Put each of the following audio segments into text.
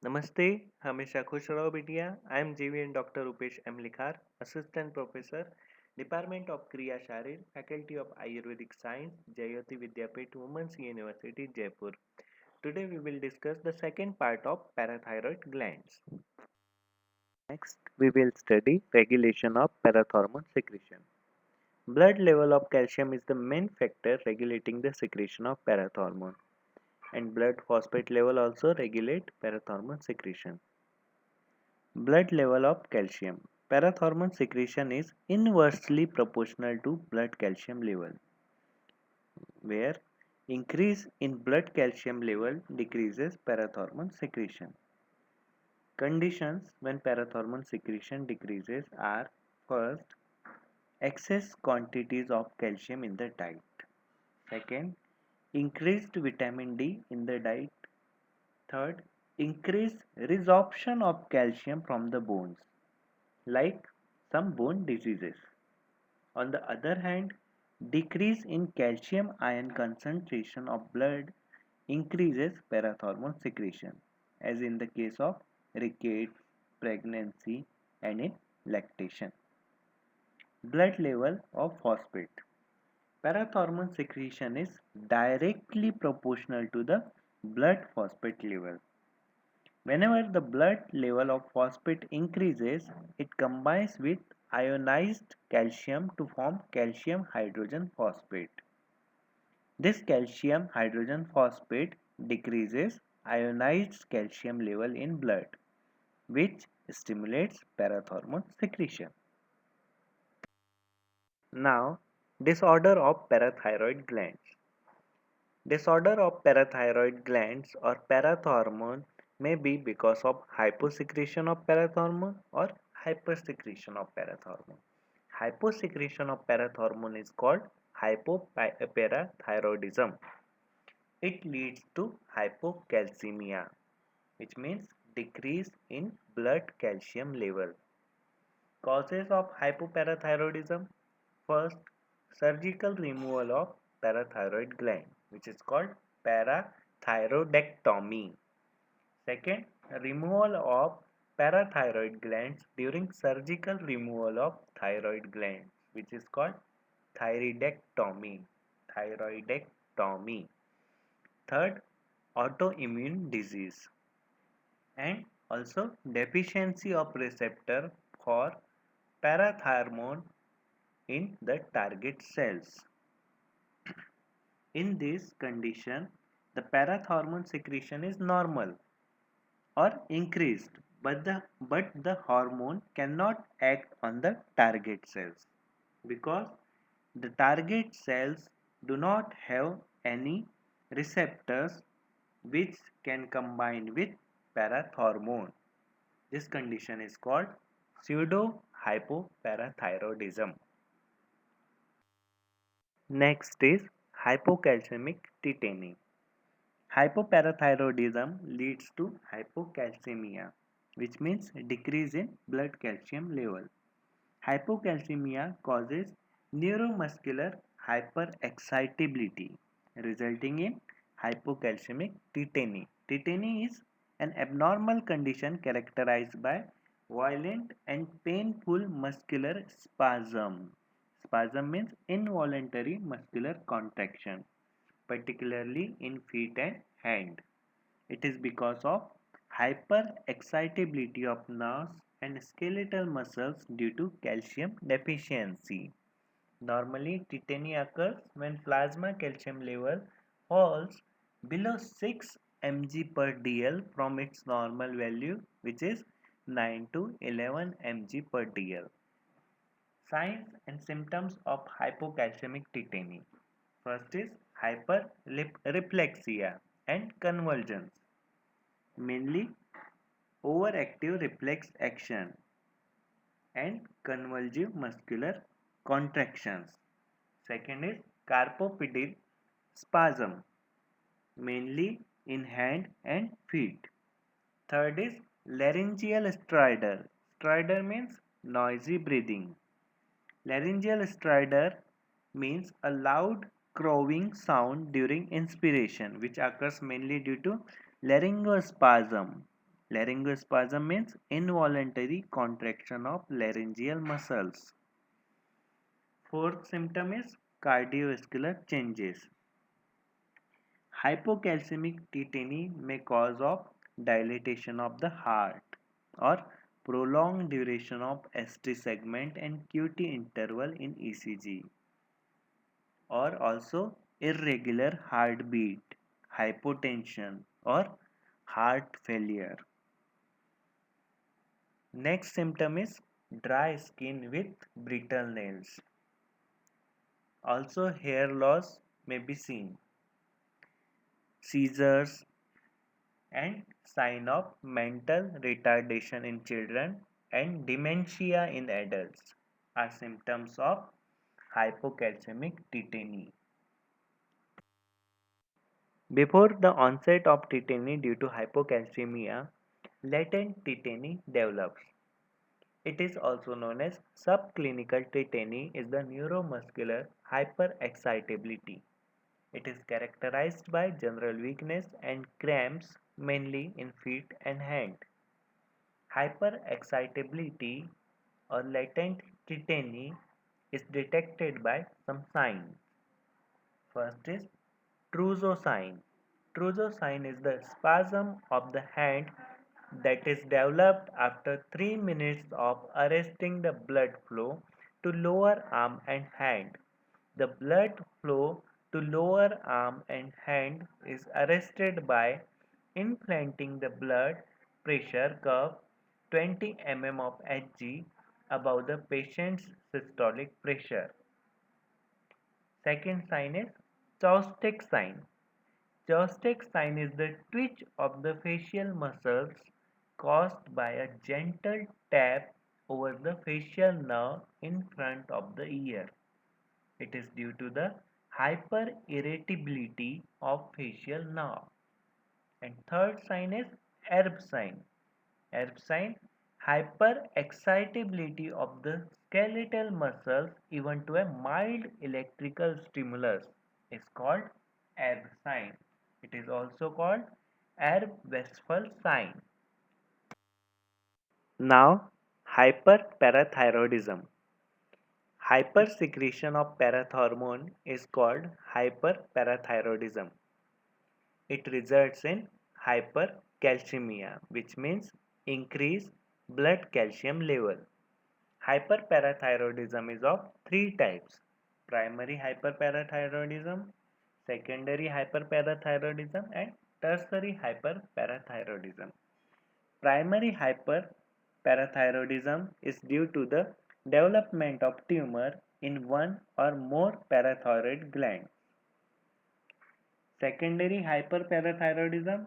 नमस्ते, हमेशा खुश रहो बिटिया। I am GVN doctor Rupesh M Likhar, assistant professor, department of Kriya Sharir, faculty of Ayurvedic science, Jyoti Vidyapeeth women's university Jaipur. Today we will discuss the second part of parathyroid glands. Next, we will study regulation of parathormone secretion. Blood level of calcium is the main factor regulating the secretion of parathormone, and blood phosphate level also regulate parathormone secretion. Blood level of calcium. Parathormone secretion is inversely proportional to blood calcium level, where increase in blood calcium level decreases parathormone secretion. Conditions when parathormone secretion decreases are: first, excess quantities of calcium in the diet; second, increased vitamin D in the diet; third, increased resorption of calcium from the bones, like some bone diseases. On the other hand, decrease in calcium ion concentration of blood increases parathormone secretion, as in the case of rickets, pregnancy, and in lactation. Blood level of phosphate. Parathormone secretion is directly proportional to the blood phosphate level. Whenever the blood level of phosphate increases, it combines with ionized calcium to form calcium hydrogen phosphate. This calcium hydrogen phosphate decreases ionized calcium level in blood, which stimulates parathormone secretion. Now, disorder of parathyroid glands. Disorder of parathyroid glands or parathormone may be because of hyposecretion of parathormone or hypersecretion of parathormone. Hyposecretion of parathormone is called hypoparathyroidism. It leads to hypocalcemia, which means decrease in blood calcium level. Causes of hypoparathyroidism: first, surgical removal of parathyroid gland, which is called parathyroidectomy. Second, removal of parathyroid glands during surgical removal of thyroid glands, which is called thyroidectomy. Thyroidectomy. Third, autoimmune disease, and also deficiency of receptor for parathormone in the target cells. In this condition, the parathormone secretion is normal or increased, but the hormone cannot act on the target cells because the target cells do not have any receptors which can combine with parathormone. This condition is called pseudo hypoparathyroidism. Next is hypocalcemic tetany. Hypoparathyroidism leads to hypocalcemia, which means decrease in blood calcium level. Hypocalcemia causes neuromuscular hyperexcitability, resulting in hypocalcemic tetany. Tetany is an abnormal condition characterized by violent and painful muscular spasm. Spasm means involuntary muscular contraction, particularly in feet and hand. It is because of hyperexcitability of nerves and skeletal muscles due to calcium deficiency. Normally, tetany occurs when plasma calcium level falls below 6 mg per dl from its normal value, which is 9 to 11 mg per dl. Signs and symptoms of hypocalcemic tetany. First is hyperreflexia and convulsions, mainly overactive reflex action and convulsive muscular contractions. Second is carpopedal spasm, mainly in hand and feet. Third is laryngeal stridor. Stridor means noisy breathing. Laryngeal stridor means a loud crowing sound during inspiration, which occurs mainly due to laryngospasm. Laryngospasm means involuntary contraction of laryngeal muscles. Fourth symptom is cardiovascular changes. Hypocalcemic tetany may cause of dilatation of the heart or prolonged duration of ST segment and QT interval in ECG, or also irregular heartbeat, hypotension or heart failure. Next symptom is dry skin with brittle nails. Also hair loss may be seen. Seizures and sign of mental retardation in children and dementia in adults are symptoms of hypocalcemic tetany. Before the onset of tetany due to hypocalcemia, latent tetany develops. It is also known as subclinical tetany is the neuromuscular hyperexcitability. It is characterized by general weakness and cramps mainly in feet and hand. Hyperexcitability or latent tetany is detected by some signs. First is Trousseau sign. Trousseau sign is the spasm of the hand that is developed after 3 minutes of arresting the blood flow to lower arm and hand. The blood flow to lower arm and hand is arrested by inflating the blood pressure curve 20 mm of Hg above the patient's systolic pressure. Second sign is Chopstick sign. Chopstick sign is the twitch of the facial muscles caused by a gentle tap over the facial nerve in front of the ear. It is due to the hyperirritability of facial nerve. And third sign is ERB sign. ERB sign, hyperexcitability of the skeletal muscles even to a mild electrical stimulus is called ERB sign. It is also called Erb-Westphal sign. Now, hyperparathyroidism. Hypersecretion of parathormone is called hyperparathyroidism. It results in hypercalcemia, which means increased blood calcium level. Hyperparathyroidism is of three types: primary hyperparathyroidism, secondary hyperparathyroidism, and tertiary hyperparathyroidism. Primary hyperparathyroidism is due to the development of tumor in one or more parathyroid glands. Secondary hyperparathyroidism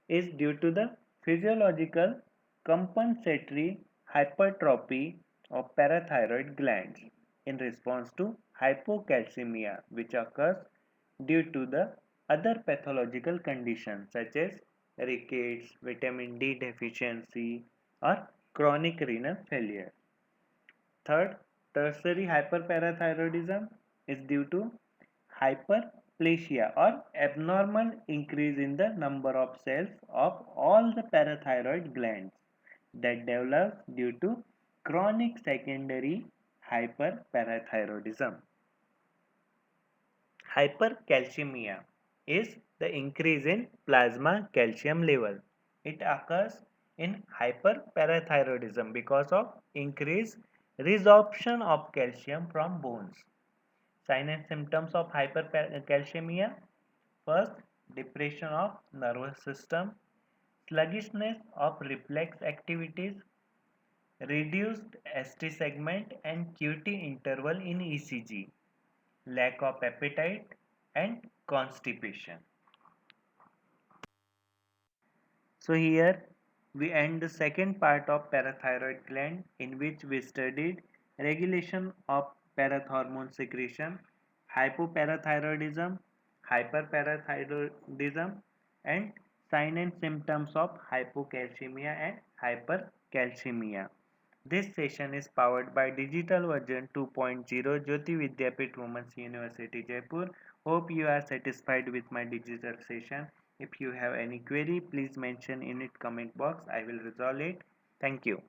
is due to the physiological compensatory hypertrophy of parathyroid glands in response to hypocalcemia, which occurs due to the other pathological conditions such as rickets, vitamin D deficiency, or chronic renal failure. Third, tertiary hyperparathyroidism is due to hyperplasia or abnormal increase in the number of cells of all the parathyroid glands that develops due to chronic secondary hyperparathyroidism. Hypercalcemia is the increase in plasma calcium level. It occurs in hyperparathyroidism because of increased resorption of calcium from bones. Signs and symptoms of hypercalcemia: first, depression of nervous system, sluggishness of reflex activities, reduced ST segment and QT interval in ECG, lack of appetite, and constipation. So here we end the second part of parathyroid gland, in which we studied regulation of parathormone secretion, hypoparathyroidism, hyperparathyroidism, and sign and symptoms of hypocalcemia and hypercalcemia. This session is powered by Digital Version 2.0 Jyoti Vidyapeeth Women's University Jaipur. Hope you are satisfied with my digital session. If you have any query, please mention in it comment box. I will resolve it. Thank you.